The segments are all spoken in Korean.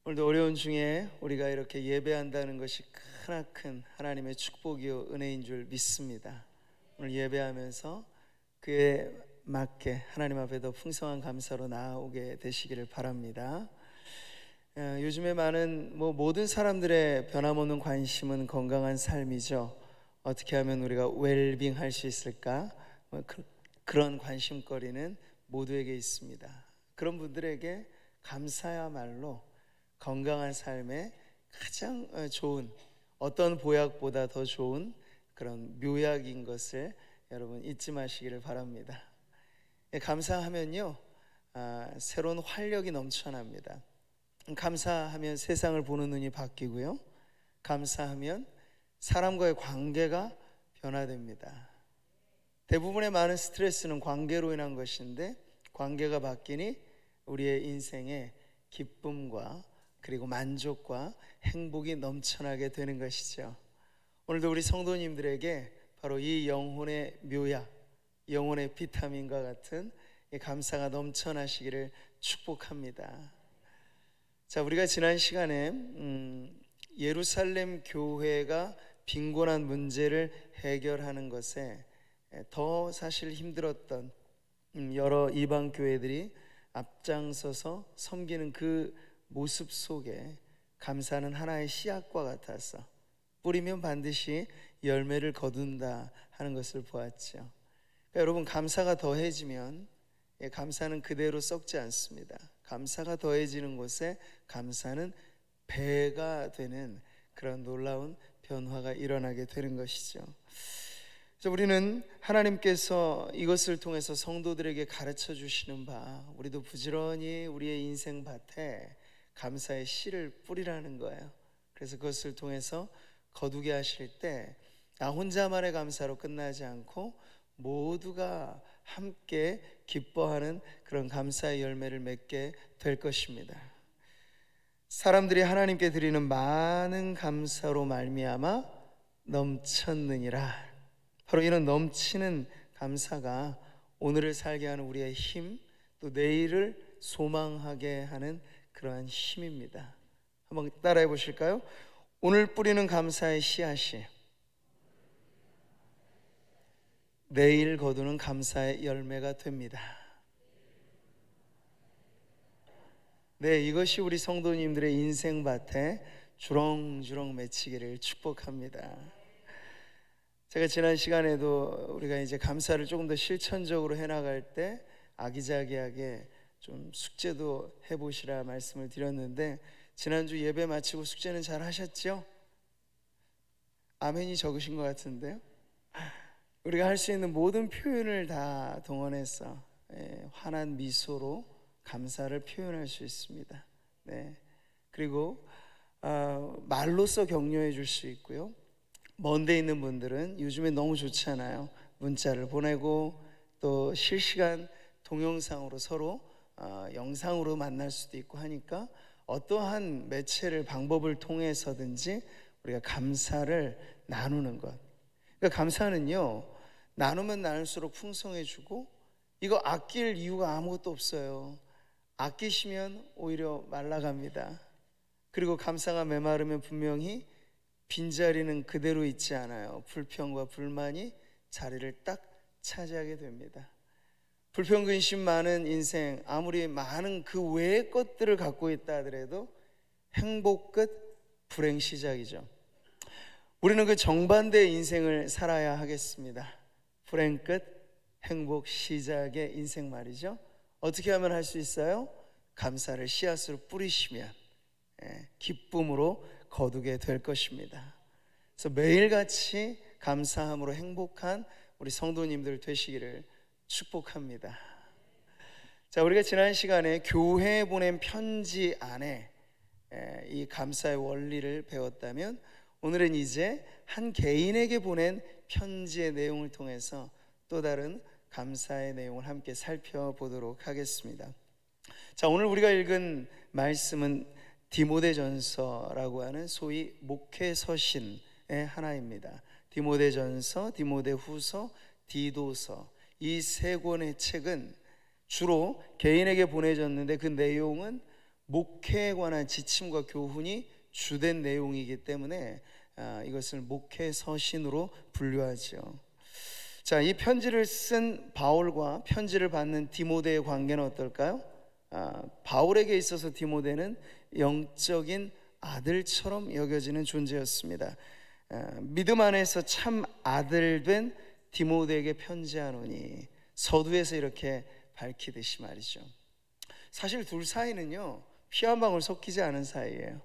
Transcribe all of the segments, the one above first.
오늘도 어려운 중에 우리가 이렇게 예배한다는 것이 크나큰 하나님의 축복이요 은혜인 줄 믿습니다. 오늘 예배하면서 그에 맞게 하나님 앞에 더 풍성한 감사로 나아오게 되시기를 바랍니다. 요즘에 많은 모든 사람들의 변함없는 관심은 건강한 삶이죠. 어떻게 하면 우리가 웰빙 할 수 있을까? 그런 관심거리는 모두에게 있습니다. 그런 분들에게 감사야말로 건강한 삶에 가장 좋은, 어떤 보약보다 더 좋은 그런 묘약인 것을 여러분 잊지 마시기를 바랍니다. 감사하면요, 새로운 활력이 넘쳐납니다. 감사하면 세상을 보는 눈이 바뀌고요, 감사하면 사람과의 관계가 변화됩니다. 대부분의 많은 스트레스는 관계로 인한 것인데, 관계가 바뀌니 우리의 인생에 기쁨과 그리고 만족과 행복이 넘쳐나게 되는 것이죠. 오늘도 우리 성도님들에게 바로 이 영혼의 묘약, 영혼의 비타민과 같은 이 감사가 넘쳐나시기를 축복합니다. 자, 우리가 지난 시간에 예루살렘 교회가 빈곤한 문제를 해결하는 것에 더 사실 힘들었던 여러 이방 교회들이 앞장서서 섬기는 그 모습 속에 감사는 하나의 씨앗과 같아서 뿌리면 반드시 열매를 거둔다 하는 것을 보았죠. 그러니까 여러분, 감사가 더해지면 감사는 그대로 썩지 않습니다. 감사가 더해지는 곳에 감사는 배가 되는 그런 놀라운 변화가 일어나게 되는 것이죠. 그래서 우리는 하나님께서 이것을 통해서 성도들에게 가르쳐 주시는 바, 우리도 부지런히 우리의 인생 밭에 감사의 씨를 뿌리라는 거예요. 그래서 그것을 통해서 거두게 하실 때 나 혼자만의 감사로 끝나지 않고 모두가 함께 기뻐하는 그런 감사의 열매를 맺게 될 것입니다. 사람들이 하나님께 드리는 많은 감사로 말미암아 넘쳤느니라. 바로 이런 넘치는 감사가 오늘을 살게 하는 우리의 힘, 또 내일을 소망하게 하는 그러한 힘입니다. 한번 따라해 보실까요? 오늘 뿌리는 감사의 씨앗이 내일 거두는 감사의 열매가 됩니다. 네, 이것이 우리 성도님들의 인생밭에 주렁주렁 맺히기를 축복합니다. 제가 지난 시간에도 우리가 이제 감사를 조금 더 실천적으로 해나갈 때 아기자기하게 좀 숙제도 해보시라 말씀을 드렸는데, 지난주 예배 마치고 숙제는 잘 하셨죠? 아멘이 적으신 것 같은데요. 우리가 할 수 있는 모든 표현을 다 동원해서 환한 미소로 감사를 표현할 수 있습니다. 네. 그리고 말로써 격려해 줄 수 있고요, 먼데 있는 분들은 요즘에 너무 좋잖아요. 문자를 보내고 또 실시간 동영상으로 서로 영상으로 만날 수도 있고 하니까 어떠한 매체를 방법을 통해서든지 우리가 감사를 나누는 것. 그러니까 감사는요, 나누면 나눌수록 풍성해지고, 이거 아낄 이유가 아무것도 없어요. 아끼시면 오히려 말라갑니다. 그리고 감사가 메마르면 분명히 빈자리는 그대로 있지 않아요. 불평과 불만이 자리를 딱 차지하게 됩니다. 불평 근심 많은 인생, 아무리 많은 그 외의 것들을 갖고 있다 하더라도 행복 끝 불행 시작이죠. 우리는 그 정반대의 인생을 살아야 하겠습니다. 불행 끝 행복 시작의 인생 말이죠. 어떻게 하면 할 수 있어요? 감사를 씨앗으로 뿌리시면 기쁨으로 거두게 될 것입니다. 그래서 매일같이 감사함으로 행복한 우리 성도님들 되시기를 축복합니다. 자, 우리가 지난 시간에 교회에 보낸 편지 안에 이 감사의 원리를 배웠다면, 오늘은 이제 한 개인에게 보낸 편지의 내용을 통해서 또 다른 감사의 내용을 함께 살펴보도록 하겠습니다. 자, 오늘 우리가 읽은 말씀은 디모데전서라고 하는 소위 목회서신의 하나입니다. 디모데전서, 디모데후서, 디도서, 이 세 권의 책은 주로 개인에게 보내졌는데 그 내용은 목회에 관한 지침과 교훈이 주된 내용이기 때문에 이것을 목회 서신으로 분류하죠. 자, 이 편지를 쓴 바울과 편지를 받는 디모데의 관계는 어떨까요? 바울에게 있어서 디모데는 영적인 아들처럼 여겨지는 존재였습니다. 믿음 안에서 참 아들 된 디모데에게 편지하노니, 서두에서 이렇게 밝히듯이 말이죠. 사실 둘 사이는요, 피 한 방울 섞이지 않은 사이예요.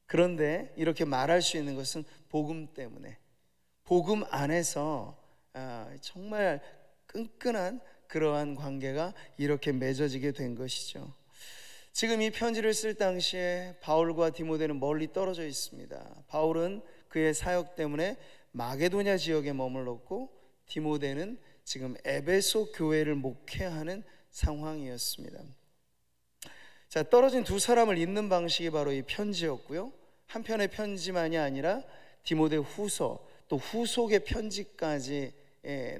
그런데 이렇게 말할 수 있는 것은 복음 때문에, 복음 안에서 정말 끈끈한 그러한 관계가 이렇게 맺어지게 된 것이죠. 지금 이 편지를 쓸 당시에 바울과 디모데는 멀리 떨어져 있습니다. 바울은 그의 사역 때문에 마게도냐 지역에 머물렀고, 디모데는 지금 에베소 교회를 목회하는 상황이었습니다. 자, 떨어진 두 사람을 잇는 방식이 바로 이 편지였고요, 한편의 편지만이 아니라 디모데 후서, 또 후속의 편지까지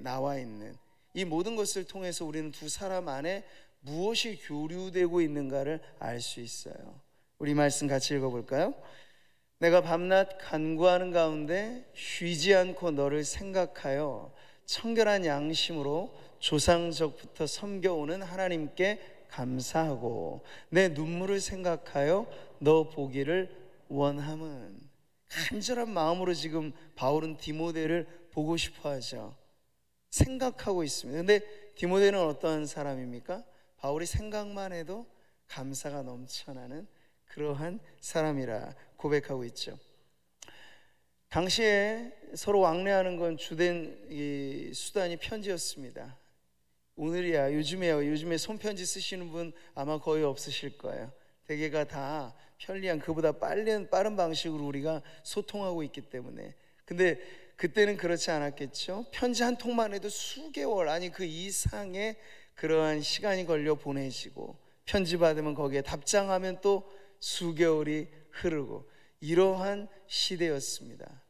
나와 있는 이 모든 것을 통해서 우리는 두 사람 안에 무엇이 교류되고 있는가를 알 수 있어요. 우리 말씀 같이 읽어볼까요? 내가 밤낮 간구하는 가운데 쉬지 않고 너를 생각하여 청결한 양심으로 조상적부터 섬겨오는 하나님께 감사하고 내 눈물을 생각하여 너 보기를 원함은. 간절한 마음으로 지금 바울은 디모데를 보고 싶어 하죠. 생각하고 있습니다. 근데 디모데는 어떤 사람입니까? 바울이 생각만 해도 감사가 넘쳐나는 그러한 사람이라 고백하고 있죠. 당시에 서로 왕래하는 건 주된 이 수단이 편지였습니다. 오늘이야, 요즘에 손편지 쓰시는 분 아마 거의 없으실 거예요. 대개가 다 편리한, 그보다 빠른 방식으로 우리가 소통하고 있기 때문에. 근데 그때는 그렇지 않았겠죠. 편지 한 통만 해도 수개월, 아니 그 이상의 그러한 시간이 걸려 보내지고, 편지 받으면 거기에 답장하면 또 수개월이 흐르고, 이러한 시대였습니다.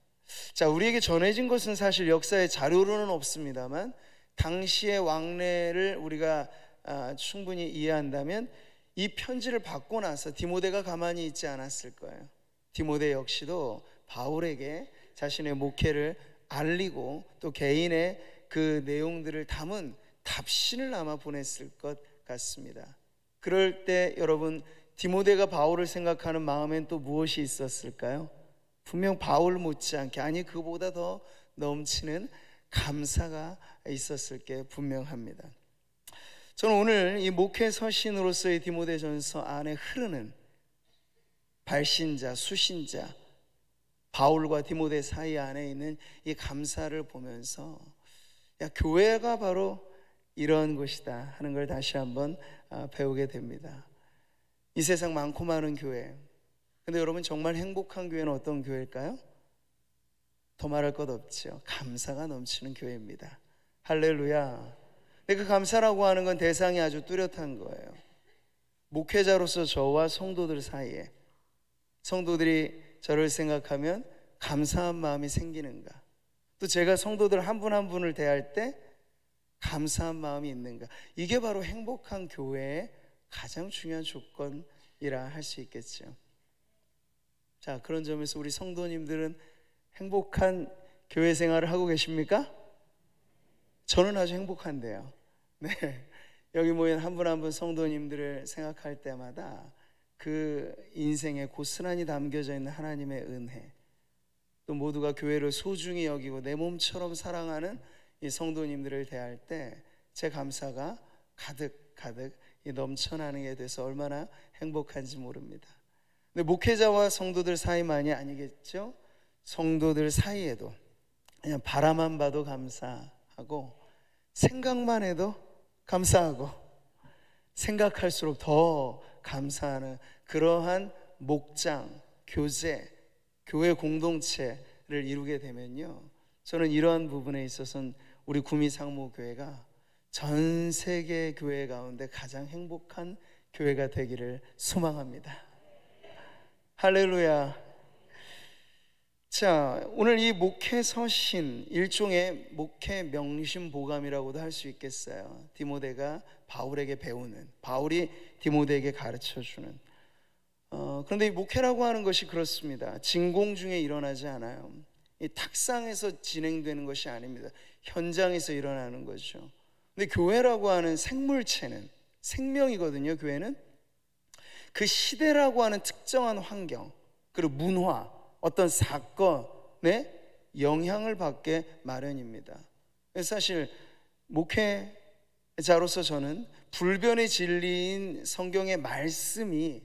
자, 우리에게 전해진 것은 사실 역사의 자료로는 없습니다만, 당시의 왕래를 우리가 충분히 이해한다면 이 편지를 받고 나서 디모데가 가만히 있지 않았을 거예요. 디모데 역시도 바울에게 자신의 목회를 알리고 또 개인의 그 내용들을 담은 답신을 아마 보냈을 것 같습니다. 그럴 때 여러분, 디모데가 바울을 생각하는 마음엔 또 무엇이 있었을까요? 분명 바울 못지않게, 아니 그보다 더 넘치는 감사가 있었을 게 분명합니다. 저는 오늘 이 목회 서신으로서의 디모데전서 안에 흐르는 발신자, 수신자 바울과 디모데 사이 안에 있는 이 감사를 보면서, 야, 교회가 바로 이런 곳이다 하는 걸 다시 한번 배우게 됩니다. 이 세상 많고 많은 교회, 근데 여러분 정말 행복한 교회는 어떤 교회일까요? 더 말할 것 없죠. 감사가 넘치는 교회입니다. 할렐루야. 근데 그 감사라고 하는 건 대상이 아주 뚜렷한 거예요. 목회자로서 저와 성도들 사이에, 성도들이 저를 생각하면 감사한 마음이 생기는가, 또 제가 성도들 한 분 한 분을 대할 때 감사한 마음이 있는가, 이게 바로 행복한 교회의 가장 중요한 조건이라 할 수 있겠죠. 자, 그런 점에서 우리 성도님들은 행복한 교회 생활을 하고 계십니까? 저는 아주 행복한데요. 네, 여기 모인 한 분 한 분 성도님들을 생각할 때마다 그 인생에 고스란히 담겨져 있는 하나님의 은혜, 또 모두가 교회를 소중히 여기고 내 몸처럼 사랑하는 이 성도님들을 대할 때 제 감사가 가득 넘쳐나는 게 돼서 얼마나 행복한지 모릅니다. 근데 목회자와 성도들 사이만이 아니겠죠. 성도들 사이에도 그냥 바라만 봐도 감사하고, 생각만 해도 감사하고, 생각할수록 더 감사하는 그러한 목장, 교제, 교회 공동체를 이루게 되면요, 저는 이러한 부분에 있어서는 우리 구미상무교회가 전 세계 교회 가운데 가장 행복한 교회가 되기를 소망합니다. 할렐루야. 자, 오늘 이 목회 서신, 일종의 목회 명심 보감이라고도 할 수 있겠어요. 디모데가 바울에게 배우는, 바울이 디모데에게 가르쳐주는, 그런데 이 목회라고 하는 것이 그렇습니다. 진공 중에 일어나지 않아요. 이 탁상에서 진행되는 것이 아닙니다. 현장에서 일어나는 거죠. 근데 교회라고 하는 생물체는 생명이거든요. 교회는 그 시대라고 하는 특정한 환경, 그리고 문화, 어떤 사건에 영향을 받게 마련입니다. 그래서 사실 목회자로서 저는 불변의 진리인 성경의 말씀이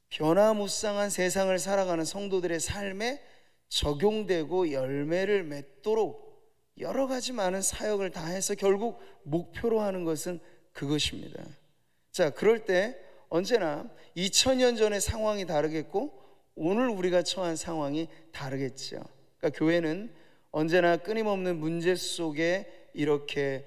변화무쌍한 세상을 살아가는 성도들의 삶에 적용되고 열매를 맺도록 여러 가지 많은 사역을 다해서 결국 목표로 하는 것은 그것입니다. 자, 그럴 때 언제나 2000년 전의 상황이 다르겠고 오늘 우리가 처한 상황이 다르겠죠. 그러니까 교회는 언제나 끊임없는 문제 속에 이렇게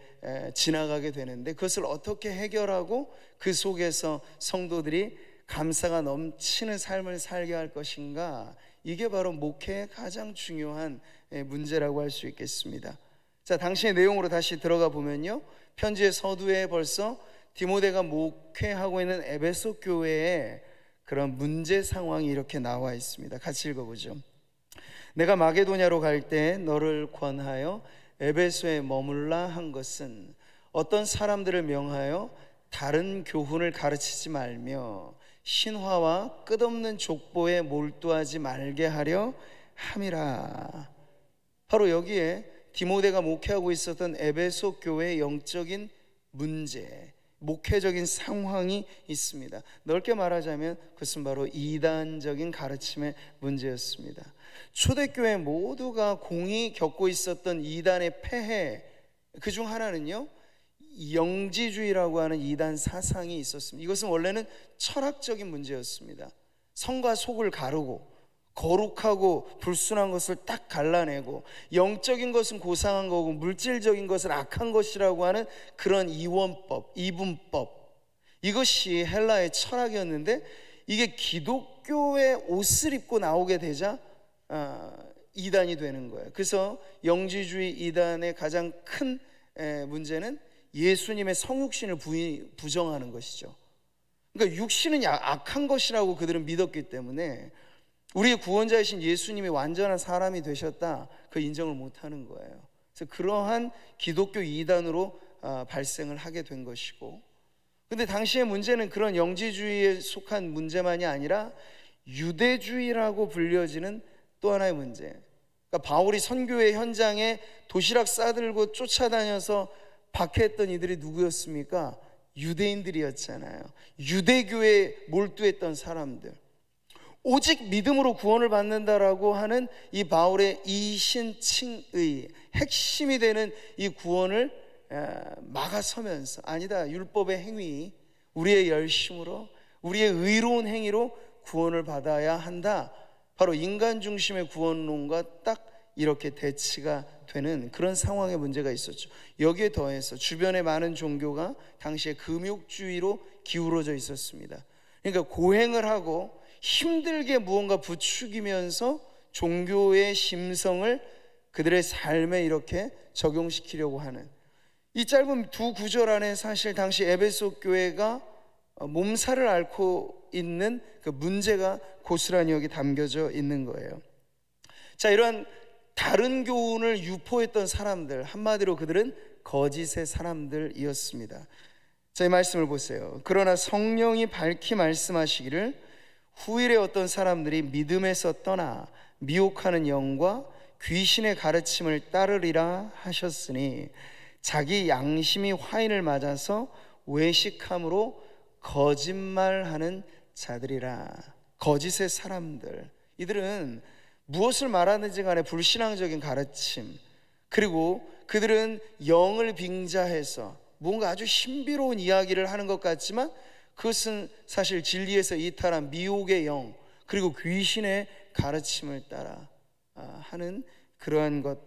지나가게 되는데 그것을 어떻게 해결하고 그 속에서 성도들이 감사가 넘치는 삶을 살게 할 것인가, 이게 바로 목회의 가장 중요한 문제라고 할 수 있겠습니다. 자, 당시의 내용으로 다시 들어가 보면요, 편지의 서두에 벌써 디모데가 목회하고 있는 에베소 교회의 그런 문제 상황이 이렇게 나와 있습니다. 같이 읽어보죠. 내가 마게도냐로 갈 때 너를 권하여 에베소에 머물라 한 것은 어떤 사람들을 명하여 다른 교훈을 가르치지 말며 신화와 끝없는 족보에 몰두하지 말게 하려 함이라. 바로 여기에 디모데가 목회하고 있었던 에베소 교회의 영적인 문제, 목회적인 상황이 있습니다. 넓게 말하자면 그것은 바로 이단적인 가르침의 문제였습니다. 초대교회 모두가 공히 겪고 있었던 이단의 폐해, 그중 하나는요, 영지주의라고 하는 이단 사상이 있었습니다. 이것은 원래는 철학적인 문제였습니다. 성과 속을 가르고 거룩하고 불순한 것을 딱 갈라내고 영적인 것은 고상한 거고 물질적인 것은 악한 것이라고 하는 그런 이원법, 이분법, 이것이 헬라의 철학이었는데 이게 기독교의 옷을 입고 나오게 되자 이단이 되는 거예요. 그래서 영지주의 이단의 가장 큰 문제는 예수님의 성육신을 부정하는 것이죠. 그러니까 육신은 악한 것이라고 그들은 믿었기 때문에 우리의 구원자이신 예수님이 완전한 사람이 되셨다, 그 인정을 못하는 거예요. 그래서 그러한 기독교 이단으로 발생을 하게 된 것이고, 근데 당시의 문제는 그런 영지주의에 속한 문제만이 아니라 유대주의라고 불려지는 또 하나의 문제. 그러니까 바울이 선교의 현장에 도시락 싸들고 쫓아다녀서 박해했던 이들이 누구였습니까? 유대인들이었잖아요. 유대교에 몰두했던 사람들, 오직 믿음으로 구원을 받는다라고 하는 이 바울의 이신칭의 핵심이 되는 이 구원을 막아서면서, 아니다, 율법의 행위, 우리의 열심으로, 우리의 의로운 행위로 구원을 받아야 한다, 바로 인간 중심의 구원론과 딱 이렇게 대치가 되는 그런 상황의 문제가 있었죠. 여기에 더해서 주변의 많은 종교가 당시에 금욕주의로 기울어져 있었습니다. 그러니까 고행을 하고 힘들게 무언가 부추기면서 종교의 심성을 그들의 삶에 이렇게 적용시키려고 하는, 이 짧은 두 구절 안에 사실 당시 에베소 교회가 몸살을 앓고 있는 그 문제가 고스란히 여기 담겨져 있는 거예요. 자, 이러한 다른 교훈을 유포했던 사람들, 한마디로 그들은 거짓의 사람들이었습니다. 자, 이 말씀을 보세요. 그러나 성령이 밝히 말씀하시기를 후일에 어떤 사람들이 믿음에서 떠나 미혹하는 영과 귀신의 가르침을 따르리라 하셨으니 자기 양심이 화인을 맞아서 외식함으로 거짓말하는 자들이라. 거짓의 사람들, 이들은 무엇을 말하는지 간에 불신앙적인 가르침, 그리고 그들은 영을 빙자해서 뭔가 아주 신비로운 이야기를 하는 것 같지만 그것은 사실 진리에서 이탈한 미혹의 영, 그리고 귀신의 가르침을 따라 하는 그러한 것,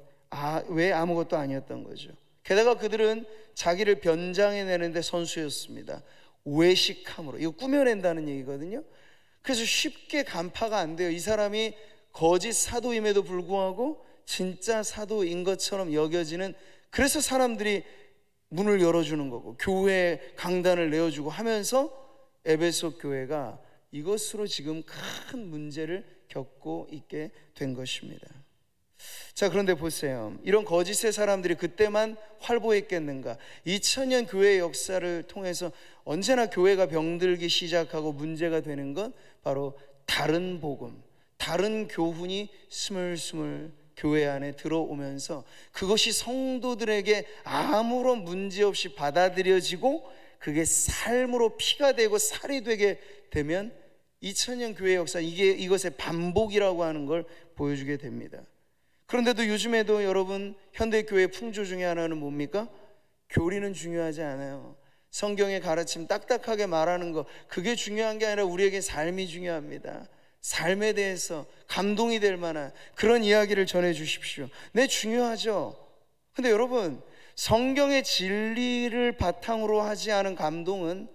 외에 아무것도 아니었던 거죠. 게다가 그들은 자기를 변장해내는데 선수였습니다. 외식함으로, 이거 꾸며낸다는 얘기거든요. 그래서 쉽게 간파가 안 돼요. 이 사람이 거짓 사도임에도 불구하고 진짜 사도인 것처럼 여겨지는, 그래서 사람들이 문을 열어주는 거고 교회 강단을 내어주고 하면서 에베소 교회가 이것으로 지금 큰 문제를 겪고 있게 된 것입니다. 자, 그런데 보세요. 이런 거짓의 사람들이 그때만 활보했겠는가? 2000년 교회의 역사를 통해서 언제나 교회가 병들기 시작하고 문제가 되는 건 바로 다른 복음, 다른 교훈이 스물스물 교회 안에 들어오면서 그것이 성도들에게 아무런 문제 없이 받아들여지고 그게 삶으로 피가 되고 살이 되게 되면 2000년 교회 역사, 이것의 반복이라고 하는 걸 보여주게 됩니다. 그런데도 요즘에도 여러분, 현대교회의 풍조 중에 하나는 뭡니까? 교리는 중요하지 않아요. 성경의 가르침 딱딱하게 말하는 거, 그게 중요한 게 아니라 우리에게 삶이 중요합니다. 삶에 대해서 감동이 될 만한 그런 이야기를 전해 주십시오. 네, 중요하죠. 근데 여러분, 성경의 진리를 바탕으로 하지 않은 감동은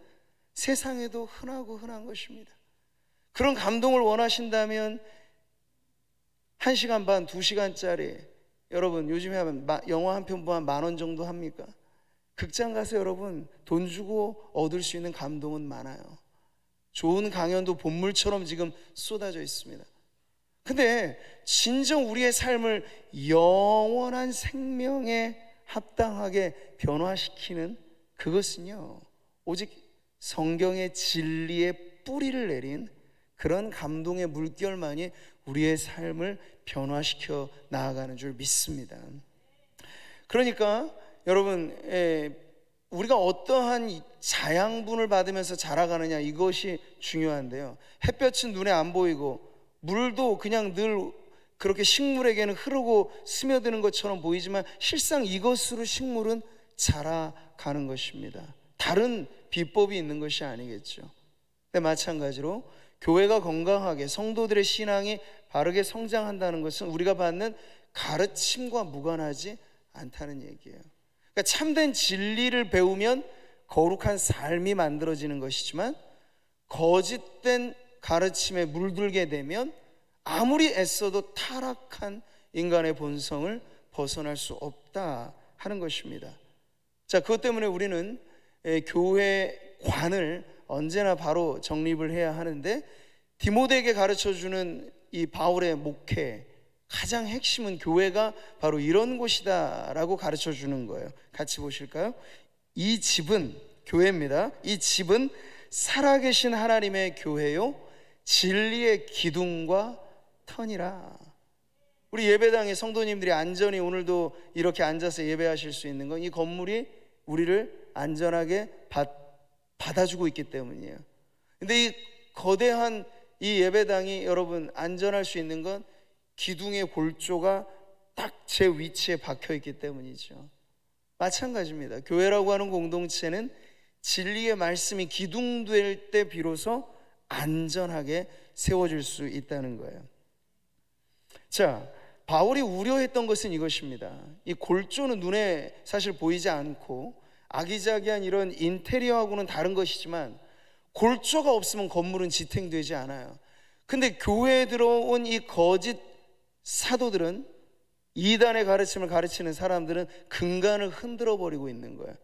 세상에도 흔하고 흔한 것입니다. 그런 감동을 원하신다면 1시간 반, 2시간짜리, 여러분 요즘에 하면 영화 한 편 보면 10,000원 정도 합니까? 극장 가서 여러분 돈 주고 얻을 수 있는 감동은 많아요. 좋은 강연도 본물처럼 지금 쏟아져 있습니다. 근데 진정 우리의 삶을 영원한 생명에 합당하게 변화시키는 그것은요, 오직 성경의 진리의 뿌리를 내린 그런 감동의 물결만이 우리의 삶을 변화시켜 나아가는 줄 믿습니다. 그러니까 여러분, 우리가 어떠한 자양분을 받으면서 자라가느냐, 이것이 중요한데요, 햇볕은 눈에 안 보이고 물도 그냥 늘 그렇게 식물에게는 흐르고 스며드는 것처럼 보이지만 실상 이것으로 식물은 자라가는 것입니다. 다른 비법이 있는 것이 아니겠죠. 근데 마찬가지로 교회가 건강하게, 성도들의 신앙이 바르게 성장한다는 것은 우리가 받는 가르침과 무관하지 않다는 얘기예요. 그러니까 참된 진리를 배우면 거룩한 삶이 만들어지는 것이지만 거짓된 가르침에 물들게 되면 아무리 애써도 타락한 인간의 본성을 벗어날 수 없다 하는 것입니다. 자, 그것 때문에 우리는 교회관을 언제나 바로 정립을 해야 하는데, 디모데에게 가르쳐주는 이 바울의 목회 가장 핵심은 교회가 바로 이런 곳이다 라고 가르쳐주는 거예요. 같이 보실까요? 이 집은, 교회입니다, 이 집은 살아계신 하나님의 교회요 진리의 기둥과 터니라. 우리 예배당의 성도님들이 안전히 오늘도 이렇게 앉아서 예배하실 수 있는 건 이 건물이 우리를 안전하게 받아주고 있기 때문이에요. 근데 이 거대한 이 예배당이 여러분 안전할 수 있는 건 기둥의 골조가 딱 제 위치에 박혀 있기 때문이죠. 마찬가지입니다. 교회라고 하는 공동체는 진리의 말씀이 기둥될 때 비로소 안전하게 세워질 수 있다는 거예요. 자, 바울이 우려했던 것은 이것입니다. 이 골조는 눈에 사실 보이지 않고 아기자기한 이런 인테리어하고는 다른 것이지만 골조가 없으면 건물은 지탱되지 않아요. 근데 교회에 들어온 이 거짓 사도들은, 이단의 가르침을 가르치는 사람들은 근간을 흔들어 버리고 있는 거예요.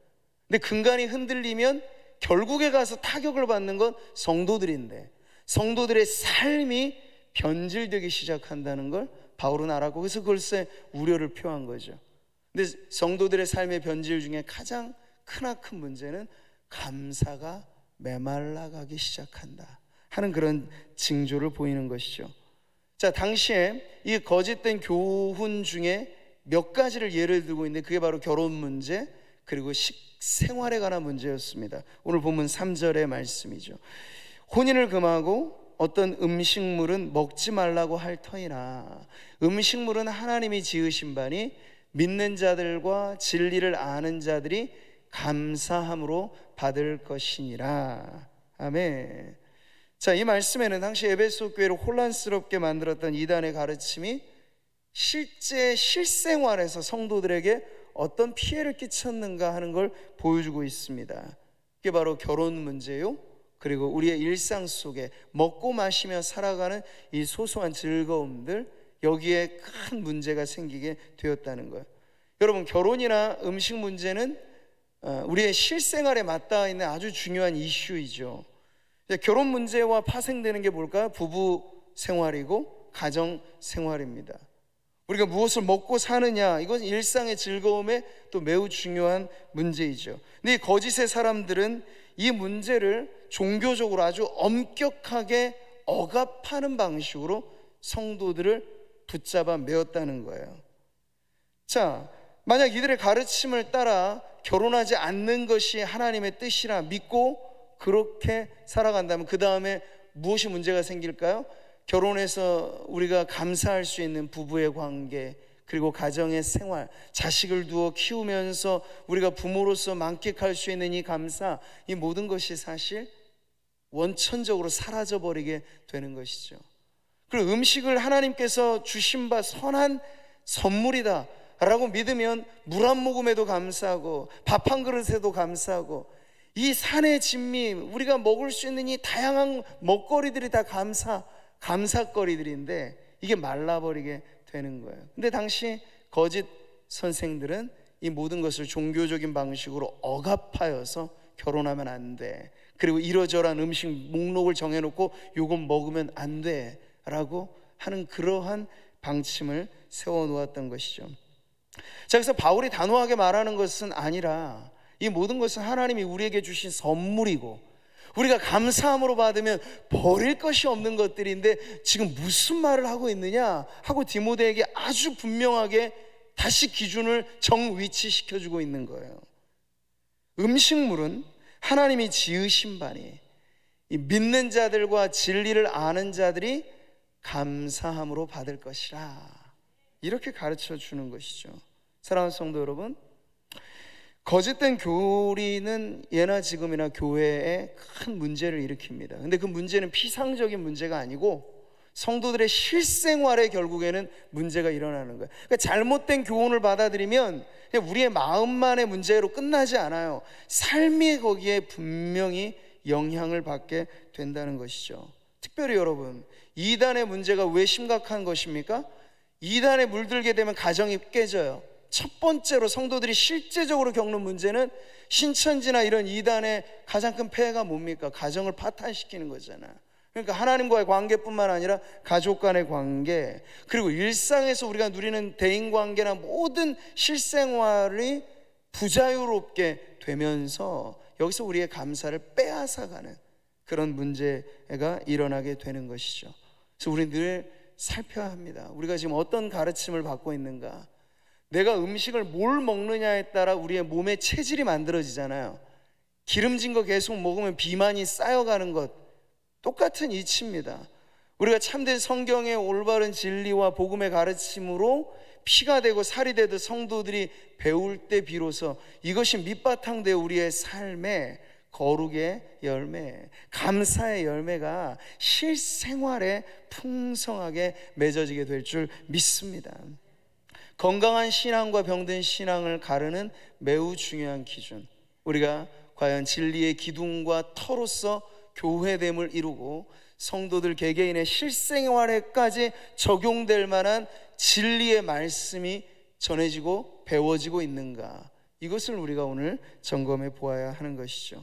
근데 근간이 흔들리면 결국에 가서 타격을 받는 건 성도들인데, 성도들의 삶이 변질되기 시작한다는 걸 바울은 알았고, 그래서 글쎄 우려를 표한 거죠. 근데 성도들의 삶의 변질 중에 가장 크나큰 문제는 감사가 메말라가기 시작한다 하는 그런 징조를 보이는 것이죠. 자, 당시에 이 거짓된 교훈 중에 몇 가지를 예를 들고 있는데 그게 바로 결혼 문제, 그리고 식생활에 관한 문제였습니다. 오늘 본문 3절의 말씀이죠. 혼인을 금하고 어떤 음식물은 먹지 말라고 할 터이나 음식물은 하나님이 지으신 바니 믿는 자들과 진리를 아는 자들이 감사함으로 받을 것이니라. 아멘. 자, 이 말씀에는 당시 에베소 교회를 혼란스럽게 만들었던 이단의 가르침이 실제 실생활에서 성도들에게 어떤 피해를 끼쳤는가 하는 걸 보여주고 있습니다. 그게 바로 결혼 문제요, 그리고 우리의 일상 속에 먹고 마시며 살아가는 이 소소한 즐거움들, 여기에 큰 문제가 생기게 되었다는 거예요. 여러분, 결혼이나 음식 문제는 우리의 실생활에 맞닿아 있는 아주 중요한 이슈이죠. 결혼 문제와 파생되는 게 뭘까요? 부부 생활이고 가정 생활입니다. 우리가 무엇을 먹고 사느냐, 이건 일상의 즐거움에 또 매우 중요한 문제이죠. 근데 이 거짓의 사람들은 이 문제를 종교적으로 아주 엄격하게 억압하는 방식으로 성도들을 붙잡아 메었다는 거예요. 자, 만약 이들의 가르침을 따라 결혼하지 않는 것이 하나님의 뜻이라 믿고 그렇게 살아간다면 그 다음에 무엇이 문제가 생길까요? 결혼해서 우리가 감사할 수 있는 부부의 관계, 그리고 가정의 생활, 자식을 두어 키우면서 우리가 부모로서 만끽할 수 있는 이 감사, 이 모든 것이 사실 원천적으로 사라져버리게 되는 것이죠. 그리고 음식을 하나님께서 주신 바 선한 선물이다 라고 믿으면 물 한 모금에도 감사하고 밥 한 그릇에도 감사하고 이 산의 진미, 우리가 먹을 수 있는 이 다양한 먹거리들이 다 감사거리들인데 이게 말라버리게 되는 거예요. 근데 당시 거짓 선생들은 이 모든 것을 종교적인 방식으로 억압하여서 결혼하면 안 돼, 그리고 이러저러한 음식 목록을 정해놓고 요건 먹으면 안 돼 라고 하는 그러한 방침을 세워놓았던 것이죠. 자, 그래서 바울이 단호하게 말하는 것은 아니라 이 모든 것은 하나님이 우리에게 주신 선물이고 우리가 감사함으로 받으면 버릴 것이 없는 것들인데 지금 무슨 말을 하고 있느냐 하고 디모데에게 아주 분명하게 다시 기준을 정위치시켜주고 있는 거예요. 음식물은 하나님이 지으신 바니 이 믿는 자들과 진리를 아는 자들이 감사함으로 받을 것이라, 이렇게 가르쳐 주는 것이죠. 사랑하는 성도 여러분, 거짓된 교리는 예나 지금이나 교회에 큰 문제를 일으킵니다. 근데 그 문제는 피상적인 문제가 아니고 성도들의 실생활에 결국에는 문제가 일어나는 거예요. 그러니까 잘못된 교훈을 받아들이면 그냥 우리의 마음만의 문제로 끝나지 않아요. 삶이 거기에 분명히 영향을 받게 된다는 것이죠. 특별히 여러분, 이단의 문제가 왜 심각한 것입니까? 이단에 물들게 되면 가정이 깨져요. 첫 번째로 성도들이 실제적으로 겪는 문제는 신천지나 이런 이단의 가장 큰 폐해가 뭡니까? 가정을 파탄시키는 거잖아. 그러니까 하나님과의 관계뿐만 아니라 가족 간의 관계, 그리고 일상에서 우리가 누리는 대인관계나 모든 실생활이 부자유롭게 되면서 여기서 우리의 감사를 빼앗아가는 그런 문제가 일어나게 되는 것이죠. 그래서 우리는 늘 살펴야 합니다. 우리가 지금 어떤 가르침을 받고 있는가? 내가 음식을 뭘 먹느냐에 따라 우리의 몸의 체질이 만들어지잖아요. 기름진 거 계속 먹으면 비만이 쌓여가는 것, 똑같은 이치입니다. 우리가 참된 성경의 올바른 진리와 복음의 가르침으로 피가 되고 살이 되듯 성도들이 배울 때 비로소 이것이 밑바탕 되어 우리의 삶에 거룩의 열매, 감사의 열매가 실생활에 풍성하게 맺어지게 될 줄 믿습니다. 건강한 신앙과 병든 신앙을 가르는 매우 중요한 기준, 우리가 과연 진리의 기둥과 터로서 교회됨을 이루고 성도들 개개인의 실생활에까지 적용될 만한 진리의 말씀이 전해지고 배워지고 있는가, 이것을 우리가 오늘 점검해 보아야 하는 것이죠.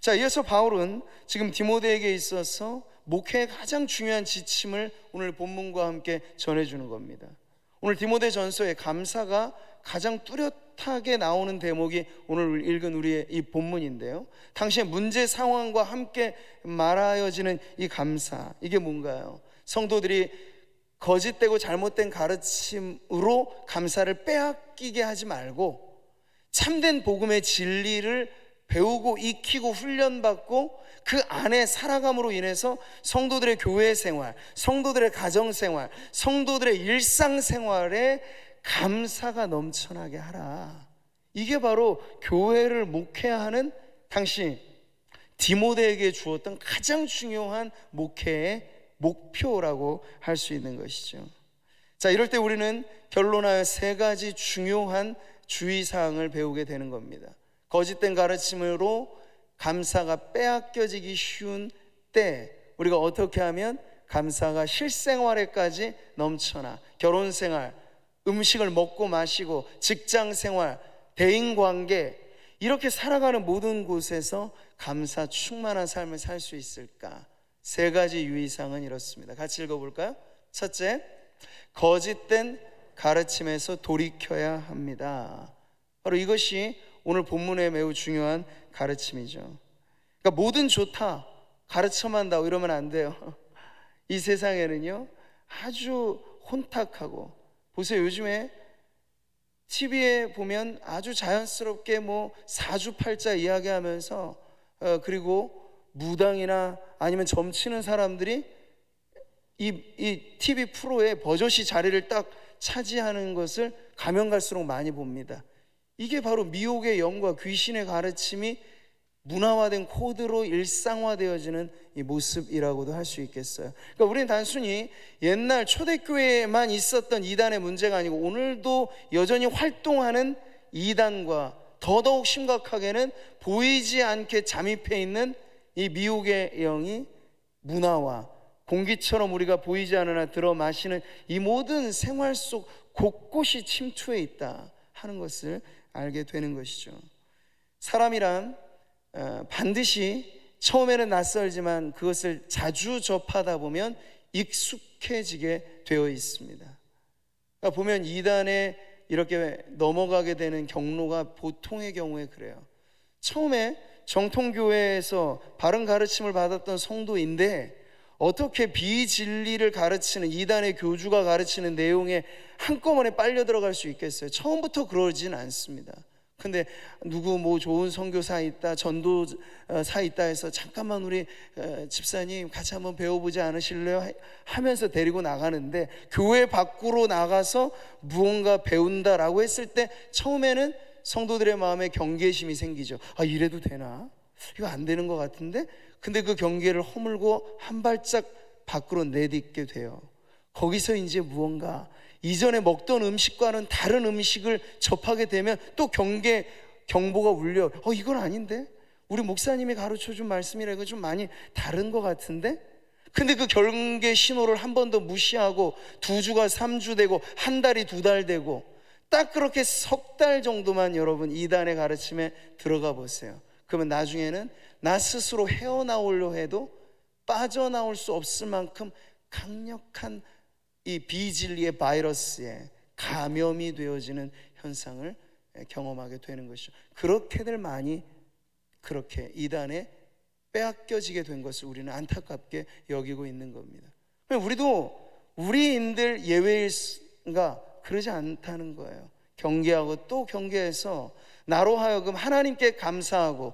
자, 이어서 바울은 지금 디모데에게 있어서 목회의 가장 중요한 지침을 오늘 본문과 함께 전해주는 겁니다. 오늘 디모데 전서에 감사가 가장 뚜렷하게 나오는 대목이 오늘 읽은 우리의 이 본문인데요, 당시의 문제 상황과 함께 말하여지는 이 감사, 이게 뭔가요? 성도들이 거짓되고 잘못된 가르침으로 감사를 빼앗기게 하지 말고 참된 복음의 진리를 배우고 익히고 훈련받고 그 안에 살아감으로 인해서 성도들의 교회 생활, 성도들의 가정 생활, 성도들의 일상 생활에 감사가 넘쳐나게 하라. 이게 바로 교회를 목회하는 당시 디모데에게 주었던 가장 중요한 목회의 목표라고 할 수 있는 것이죠. 자, 이럴 때 우리는 결론하여 세 가지 중요한 주의사항을 배우게 되는 겁니다. 거짓된 가르침으로 감사가 빼앗겨지기 쉬운 때 우리가 어떻게 하면 감사가 실생활에까지 넘쳐나, 결혼생활, 음식을 먹고 마시고 직장생활, 대인관계, 이렇게 살아가는 모든 곳에서 감사 충만한 삶을 살 수 있을까? 세 가지 유의사항은 이렇습니다. 같이 읽어볼까요? 첫째, 거짓된 가르침에서 돌이켜야 합니다. 바로 이것이 오늘 본문의 매우 중요한 가르침이죠. 그러니까 뭐든 좋다, 가르쳐만다고 이러면 안 돼요. 이 세상에는요, 아주 혼탁하고, 보세요, 요즘에 TV에 보면 아주 자연스럽게 뭐 사주팔자 이야기하면서 그리고 무당이나 아니면 점치는 사람들이 이 TV 프로에 버젓이 자리를 딱 차지하는 것을 가면 갈수록 많이 봅니다. 이게 바로 미혹의 영과 귀신의 가르침이 문화화된 코드로 일상화되어지는 이 모습이라고도 할 수 있겠어요. 그러니까 우리는 단순히 옛날 초대교회에만 있었던 이단의 문제가 아니고 오늘도 여전히 활동하는 이단과 더더욱 심각하게는 보이지 않게 잠입해 있는 이 미혹의 영이 문화와 공기처럼 우리가 보이지 않으나 들어 마시는 이 모든 생활 속 곳곳이 침투해 있다 하는 것을 알게 되는 것이죠. 사람이란 반드시 처음에는 낯설지만 그것을 자주 접하다 보면 익숙해지게 되어 있습니다. 그러니까 보면 이단에 이렇게 넘어가게 되는 경로가 보통의 경우에 그래요. 처음에 정통교회에서 바른 가르침을 받았던 성도인데 어떻게 비진리를 가르치는 이단의 교주가 가르치는 내용에 한꺼번에 빨려 들어갈 수 있겠어요? 처음부터 그러진 않습니다. 근데 누구 뭐 좋은 선교사 있다, 전도사 있다 해서 잠깐만 우리 집사님 같이 한번 배워보지 않으실래요? 하면서 데리고 나가는데, 교회 밖으로 나가서 무언가 배운다라고 했을 때 처음에는 성도들의 마음에 경계심이 생기죠. 아, 이래도 되나? 이거 안 되는 것 같은데? 근데 그 경계를 허물고 한 발짝 밖으로 내딛게 돼요. 거기서 이제 무언가 이전에 먹던 음식과는 다른 음식을 접하게 되면 또 경보가 울려. 이건 아닌데? 우리 목사님이 가르쳐준 말씀이라 이거 좀 많이 다른 것 같은데? 근데 그 경계 신호를 한 번 더 무시하고 2주가 3주 되고 한 달이 2달 되고 딱 그렇게 석 달 정도만 여러분 이단의 가르침에 들어가 보세요. 그러면 나중에는 나 스스로 헤어나오려 해도 빠져나올 수 없을 만큼 강력한 이 비진리의 바이러스에 감염이 되어지는 현상을 경험하게 되는 것이죠. 그렇게들 많이 그렇게 이단에 빼앗겨지게 된 것을 우리는 안타깝게 여기고 있는 겁니다. 우리도 우리인들 예외인가? 그러지 않다는 거예요. 경계하고 또 경계해서 나로 하여금 하나님께 감사하고,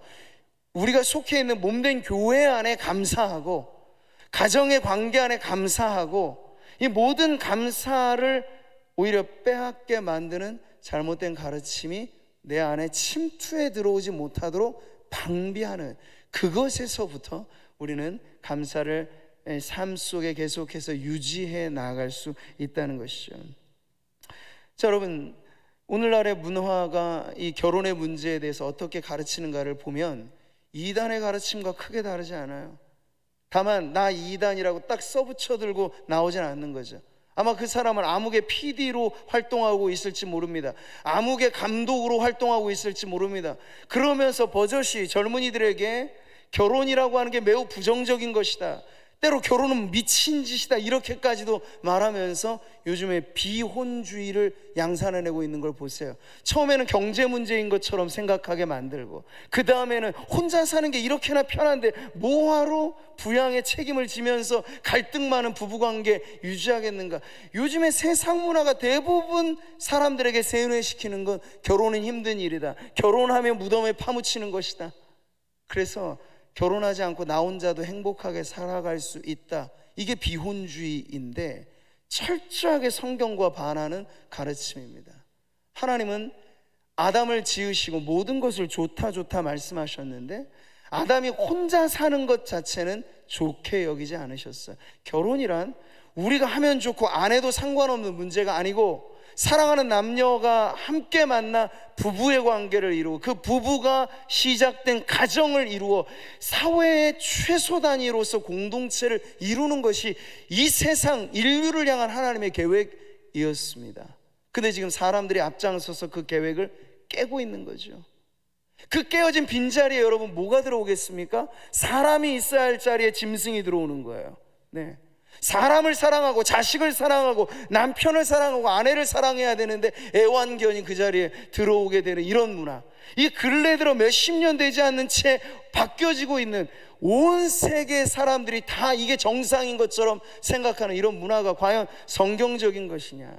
우리가 속해 있는 몸된 교회 안에 감사하고, 가정의 관계 안에 감사하고, 이 모든 감사를 오히려 빼앗게 만드는 잘못된 가르침이 내 안에 침투해 들어오지 못하도록 방비하는, 그것에서부터 우리는 감사를 삶 속에 계속해서 유지해 나갈 수 있다는 것이죠. 자, 여러분, 오늘날의 문화가 이 결혼의 문제에 대해서 어떻게 가르치는가를 보면 이단의 가르침과 크게 다르지 않아요. 다만 나 이단이라고 딱 써붙여 들고 나오진 않는 거죠. 아마 그 사람은 암흑의 PD로 활동하고 있을지 모릅니다. 암흑의 감독으로 활동하고 있을지 모릅니다. 그러면서 버젓이 젊은이들에게 결혼이라고 하는 게 매우 부정적인 것이다, 때로 결혼은 미친 짓이다, 이렇게까지도 말하면서 요즘에 비혼주의를 양산해내고 있는 걸 보세요. 처음에는 경제 문제인 것처럼 생각하게 만들고, 그 다음에는 혼자 사는 게 이렇게나 편한데 뭐하러 부양의 책임을 지면서 갈등 많은 부부관계 유지하겠는가. 요즘에 세상 문화가 대부분 사람들에게 세뇌시키는 건 결혼은 힘든 일이다, 결혼하면 무덤에 파묻히는 것이다, 그래서 결혼하지 않고 나 혼자도 행복하게 살아갈 수 있다, 이게 비혼주의인데 철저하게 성경과 반하는 가르침입니다. 하나님은 아담을 지으시고 모든 것을 좋다 말씀하셨는데 아담이 혼자 사는 것 자체는 좋게 여기지 않으셨어요. 결혼이란 우리가 하면 좋고 안 해도 상관없는 문제가 아니고, 사랑하는 남녀가 함께 만나 부부의 관계를 이루고 그 부부가 시작된 가정을 이루어 사회의 최소 단위로서 공동체를 이루는 것이 이 세상 인류를 향한 하나님의 계획이었습니다. 근데 지금 사람들이 앞장서서 그 계획을 깨고 있는 거죠. 그 깨어진 빈자리에 여러분 뭐가 들어오겠습니까? 사람이 있어야 할 자리에 짐승이 들어오는 거예요. 네. 사람을 사랑하고 자식을 사랑하고 남편을 사랑하고 아내를 사랑해야 되는데 애완견이 그 자리에 들어오게 되는 이런 문화, 이 근래 들어 몇십 년 되지 않는 채 바뀌어지고 있는 온 세계 사람들이 다 이게 정상인 것처럼 생각하는 이런 문화가 과연 성경적인 것이냐?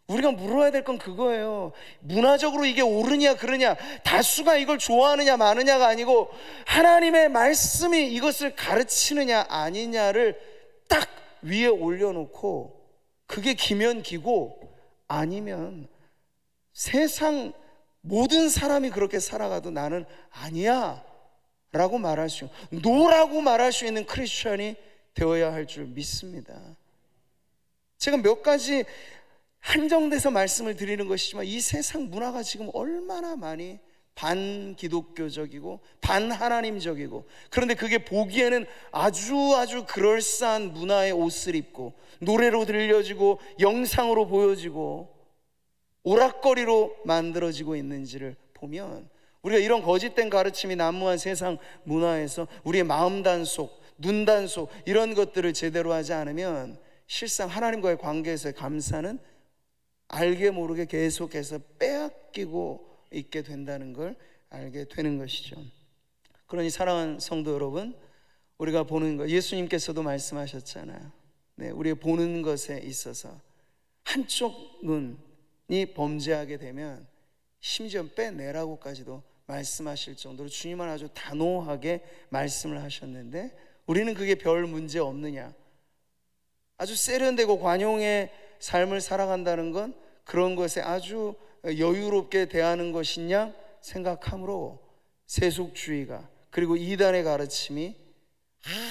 우리가 물어야 될 건 그거예요. 문화적으로 이게 옳으냐 그르냐, 다수가 이걸 좋아하느냐 마느냐가 아니고 하나님의 말씀이 이것을 가르치느냐 아니냐를 딱 위에 올려놓고 그게 기면 기고 아니면 세상 모든 사람이 그렇게 살아가도 나는 아니야 라고 말할 수 있는, 노라고 말할 수 있는 크리스천이 되어야 할 줄 믿습니다. 제가 몇 가지 한정돼서 말씀을 드리는 것이지만 이 세상 문화가 지금 얼마나 많이 반기독교적이고 반하나님적이고, 그런데 그게 보기에는 아주 그럴싸한 문화의 옷을 입고 노래로 들려지고 영상으로 보여지고 오락거리로 만들어지고 있는지를 보면, 우리가 이런 거짓된 가르침이 난무한 세상 문화에서 우리의 마음 단속, 눈 단속 이런 것들을 제대로 하지 않으면 실상 하나님과의 관계에서의 감사는 알게 모르게 계속해서 빼앗기고 있게 된다는 걸 알게 되는 것이죠. 그러니 사랑하는 성도 여러분, 우리가 보는 것, 예수님께서도 말씀하셨잖아요. 네, 우리의 보는 것에 있어서 한쪽 눈이 범죄하게 되면 심지어 빼내라고까지도 말씀하실 정도로 주님은 아주 단호하게 말씀을 하셨는데, 우리는 그게 별 문제 없느냐, 아주 세련되고 관용의 삶을 살아간다는 건 그런 것에 아주 여유롭게 대하는 것이냐 생각하므로 세속주의가 그리고 이단의 가르침이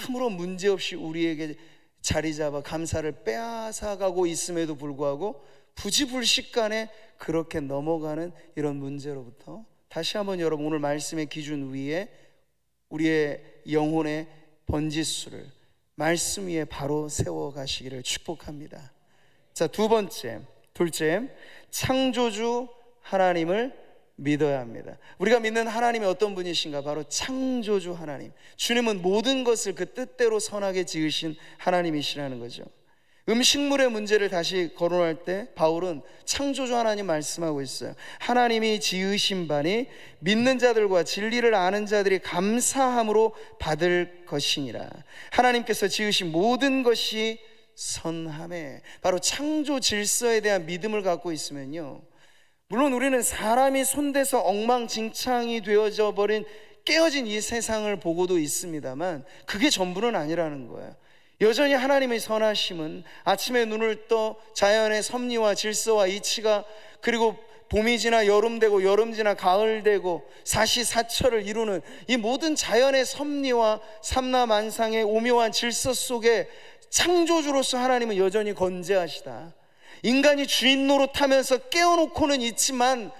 아무런 문제없이 우리에게 자리 잡아 감사를 빼앗아가고 있음에도 불구하고 부지불식간에 그렇게 넘어가는 이런 문제로부터 다시 한번 여러분 오늘 말씀의 기준 위에 우리의 영혼의 번지수를 말씀 위에 바로 세워가시기를 축복합니다. 자, 둘째, 창조주 하나님을 믿어야 합니다. 우리가 믿는 하나님이 어떤 분이신가? 바로 창조주 하나님. 주님은 모든 것을 그 뜻대로 선하게 지으신 하나님이시라는 거죠. 음식물의 문제를 다시 거론할 때 바울은 창조주 하나님 말씀하고 있어요. 하나님이 지으신 바니 믿는 자들과 진리를 아는 자들이 감사함으로 받을 것이니라. 하나님께서 지으신 모든 것이 선함에, 바로 창조 질서에 대한 믿음을 갖고 있으면요, 물론 우리는 사람이 손대서 엉망진창이 되어져 버린 깨어진 이 세상을 보고도 있습니다만 그게 전부는 아니라는 거예요. 여전히 하나님의 선하심은 아침에 눈을 떠 자연의 섭리와 질서와 이치가, 그리고 봄이 지나 여름 되고 여름 지나 가을 되고 사시사철을 이루는 이 모든 자연의 섭리와 삼라만상의 오묘한 질서 속에 창조주로서 하나님은 여전히 건재하시다. 인간이 주인 노릇하면서 깨어놓고는 있지만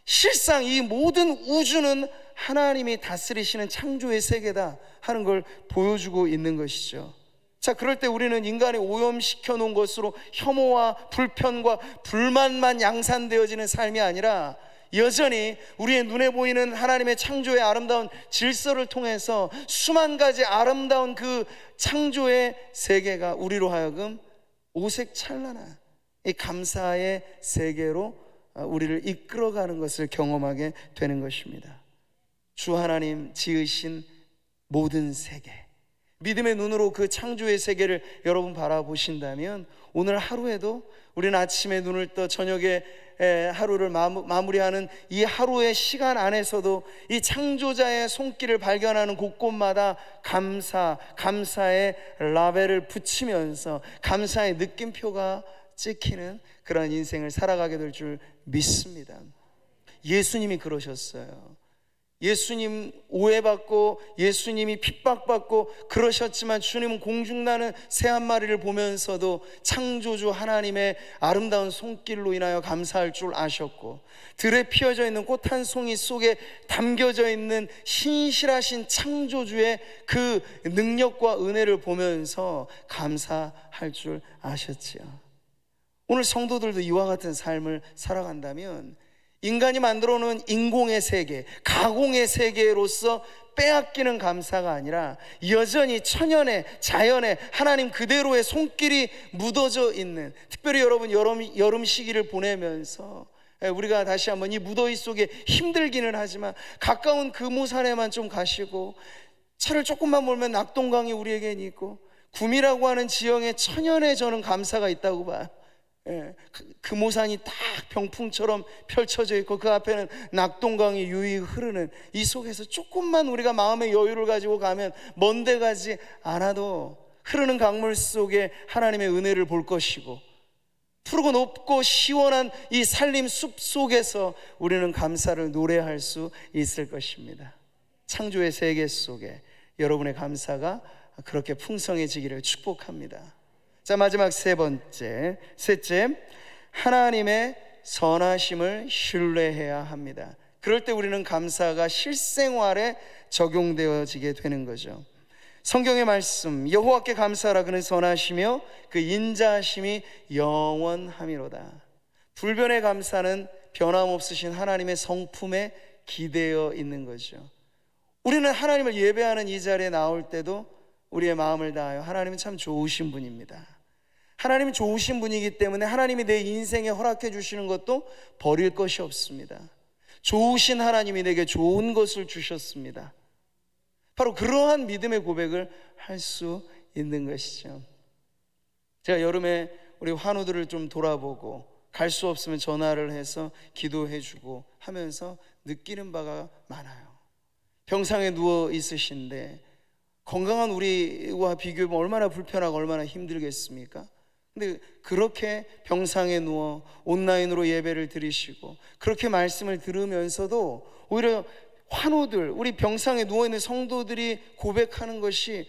실상 이 모든 우주는 하나님이 다스리시는 창조의 세계다 하는 걸 보여주고 있는 것이죠. 자, 그럴 때 우리는 인간이 오염시켜 놓은 것으로 혐오와 불편과 불만만 양산되어지는 삶이 아니라 여전히 우리의 눈에 보이는 하나님의 창조의 아름다운 질서를 통해서 수만 가지 아름다운 그 창조의 세계가 우리로 하여금 오색찬란한 이 감사의 세계로 우리를 이끌어가는 것을 경험하게 되는 것입니다. 주 하나님 지으신 모든 세계, 믿음의 눈으로 그 창조의 세계를 여러분 바라보신다면 오늘 하루에도 우리는 아침에 눈을 떠 저녁에 하루를 마무리하는 이 하루의 시간 안에서도 이 창조자의 손길을 발견하는 곳곳마다 감사의 라벨을 붙이면서 감사의 느낌표가 찍히는 그런 인생을 살아가게 될 줄 믿습니다. 예수님이 그러셨어요. 예수님 오해받고 예수님이 핍박받고 그러셨지만 주님은 공중나는 새 한 마리를 보면서도 창조주 하나님의 아름다운 손길로 인하여 감사할 줄 아셨고, 들에 피어져 있는 꽃 한 송이 속에 담겨져 있는 신실하신 창조주의 그 능력과 은혜를 보면서 감사할 줄 아셨지요. 오늘 성도들도 이와 같은 삶을 살아간다면 인간이 만들어 놓은 인공의 세계, 가공의 세계로서 빼앗기는 감사가 아니라 여전히 천연의 자연의 하나님 그대로의 손길이 묻어져 있는, 특별히 여러분 여름 시기를 보내면서 우리가 다시 한번 이 무더위 속에 힘들기는 하지만 가까운 금오산에만 좀 가시고, 차를 조금만 몰면 낙동강이 우리에겐 있고, 구미라고 하는 지형에 천연의 저는 감사가 있다고 봐요. 금오산이 딱 병풍처럼 펼쳐져 있고 그 앞에는 낙동강이 유유히 흐르는, 이 속에서 조금만 우리가 마음의 여유를 가지고 가면 먼 데 가지 않아도 흐르는 강물 속에 하나님의 은혜를 볼 것이고, 푸르고 높고 시원한 이 산림 숲 속에서 우리는 감사를 노래할 수 있을 것입니다. 창조의 세계 속에 여러분의 감사가 그렇게 풍성해지기를 축복합니다. 자, 마지막 셋째, 하나님의 선하심을 신뢰해야 합니다. 그럴 때 우리는 감사가 실생활에 적용되어지게 되는 거죠. 성경의 말씀, 여호와께 감사하라, 그는 선하시며 그 인자하심이 영원함이로다. 불변의 감사는 변함없으신 하나님의 성품에 기대어 있는 거죠. 우리는 하나님을 예배하는 이 자리에 나올 때도 우리의 마음을 다하여 하나님은 참 좋으신 분입니다, 하나님은 좋으신 분이기 때문에 하나님이 내 인생에 허락해 주시는 것도 버릴 것이 없습니다. 좋으신 하나님이 내게 좋은 것을 주셨습니다. 바로 그러한 믿음의 고백을 할 수 있는 것이죠. 제가 여름에 우리 환우들을 좀 돌아보고 갈 수 없으면 전화를 해서 기도해 주고 하면서 느끼는 바가 많아요. 병상에 누워 있으신데 건강한 우리와 비교하면 얼마나 불편하고 얼마나 힘들겠습니까? 근데 그렇게 병상에 누워 온라인으로 예배를 드리시고 그렇게 말씀을 들으면서도 오히려 환우들, 우리 병상에 누워있는 성도들이 고백하는 것이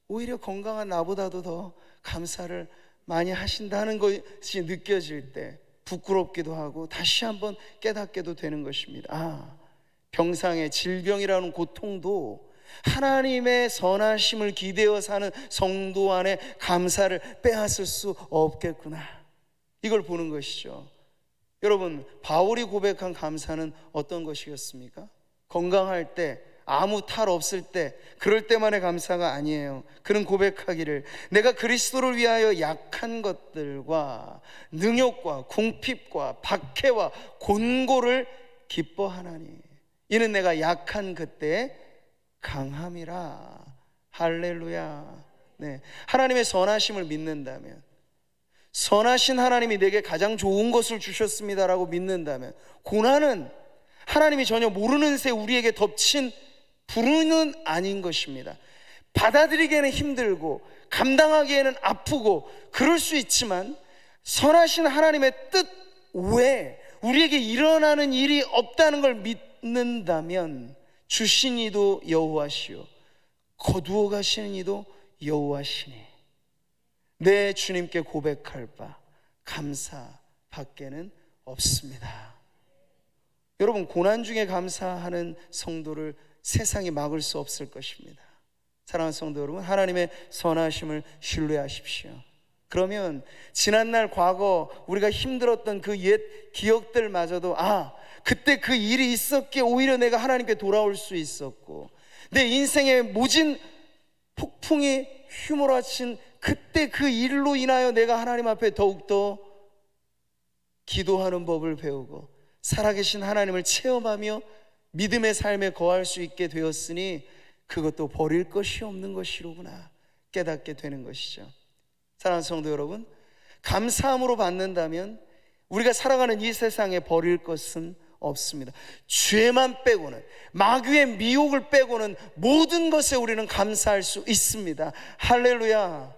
오히려 건강한 나보다도 더 감사를 많이 하신다는 것이 느껴질 때 부끄럽기도 하고 다시 한번 깨닫게도 되는 것입니다. 병상의 질병이라는 고통도 하나님의 선하심을 기대어 사는 성도 안에 감사를 빼앗을 수 없겠구나, 이걸 보는 것이죠. 여러분, 바울이 고백한 감사는 어떤 것이었습니까? 건강할 때, 아무 탈 없을 때, 그럴 때만의 감사가 아니에요. 그는 고백하기를, 내가 그리스도를 위하여 약한 것들과 능욕과 궁핍과 박해와 곤고를 기뻐하나니 이는 내가 약한 그때 강함이라. 할렐루야. 네, 하나님의 선하심을 믿는다면, 선하신 하나님이 내게 가장 좋은 것을 주셨습니다라고 믿는다면, 고난은 하나님이 전혀 모르는 새 우리에게 덮친 불운은 아닌 것입니다. 받아들이기에는 힘들고 감당하기에는 아프고 그럴 수 있지만, 선하신 하나님의 뜻 외에 우리에게 일어나는 일이 없다는 걸 믿는다면, 주신 이도 여호와시요 거두어 가시는 이도 여호와시니 내 주님께 고백할 바 감사 밖에는 없습니다. 여러분, 고난 중에 감사하는 성도를 세상이 막을 수 없을 것입니다. 사랑하는 성도 여러분, 하나님의 선하심을 신뢰하십시오. 그러면 지난날 과거 우리가 힘들었던 그 옛 기억들마저도 그때 그 일이 있었기에 오히려 내가 하나님께 돌아올 수 있었고, 내 인생의 모진 폭풍이 휘몰아친 그때 그 일로 인하여 내가 하나님 앞에 더욱더 기도하는 법을 배우고 살아계신 하나님을 체험하며 믿음의 삶에 거할 수 있게 되었으니 그것도 버릴 것이 없는 것이로구나 깨닫게 되는 것이죠. 사랑하는 성도 여러분, 감사함으로 받는다면 우리가 살아가는 이 세상에 버릴 것은 없습니다. 죄만 빼고는, 마귀의 미혹을 빼고는 모든 것에 우리는 감사할 수 있습니다. 할렐루야.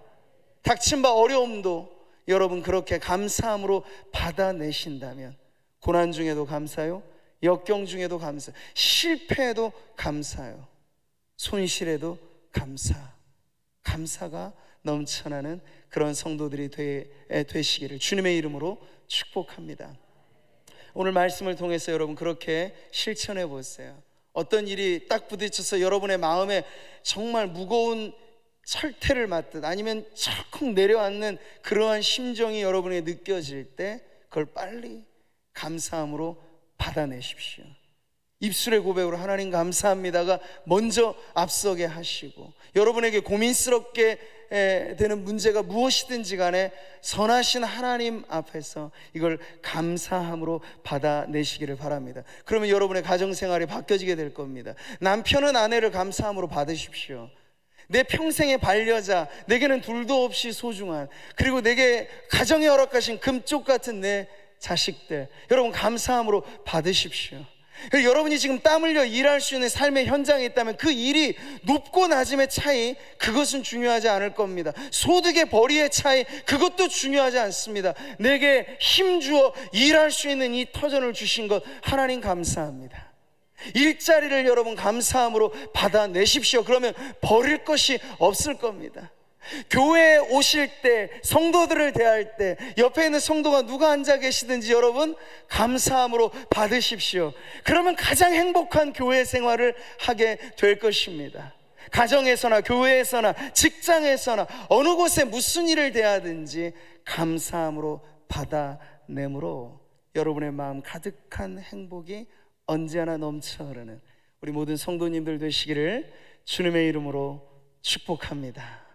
닥친 바 어려움도 여러분 그렇게 감사함으로 받아내신다면, 고난 중에도 감사요, 역경 중에도 감사, 실패에도 감사요, 손실에도 감사, 감사가 넘쳐나는 그런 성도들이 되시기를 주님의 이름으로 축복합니다. 오늘 말씀을 통해서 여러분 그렇게 실천해 보세요. 어떤 일이 딱 부딪혀서 여러분의 마음에 정말 무거운 철퇴를 맞듯 아니면 철컥 내려앉는 그러한 심정이 여러분에게 느껴질 때 그걸 빨리 감사함으로 받아내십시오. 입술의 고백으로 하나님 감사합니다가 먼저 앞서게 하시고, 여러분에게 고민스럽게 되는 문제가 무엇이든지 간에 선하신 하나님 앞에서 이걸 감사함으로 받아내시기를 바랍니다. 그러면 여러분의 가정생활이 바뀌어지게 될 겁니다. 남편은 아내를 감사함으로 받으십시오. 내 평생의 반려자, 내게는 둘도 없이 소중한, 그리고 내게 가정에 허락하신 금쪽 같은 내 자식들, 여러분 감사함으로 받으십시오. 여러분이 지금 땀 흘려 일할 수 있는 삶의 현장에 있다면 그 일이 높고 낮음의 차이, 그것은 중요하지 않을 겁니다. 소득의 벌이의 차이, 그것도 중요하지 않습니다. 내게 힘주어 일할 수 있는 이 터전을 주신 것 하나님 감사합니다. 일자리를 여러분 감사함으로 받아내십시오. 그러면 버릴 것이 없을 겁니다. 교회에 오실 때, 성도들을 대할 때 옆에 있는 성도가 누가 앉아 계시든지 여러분 감사함으로 받으십시오. 그러면 가장 행복한 교회 생활을 하게 될 것입니다. 가정에서나 교회에서나 직장에서나 어느 곳에 무슨 일을 대하든지 감사함으로 받아내므로 여러분의 마음 가득한 행복이 언제나 넘쳐 흐르는 우리 모든 성도님들 되시기를 주님의 이름으로 축복합니다.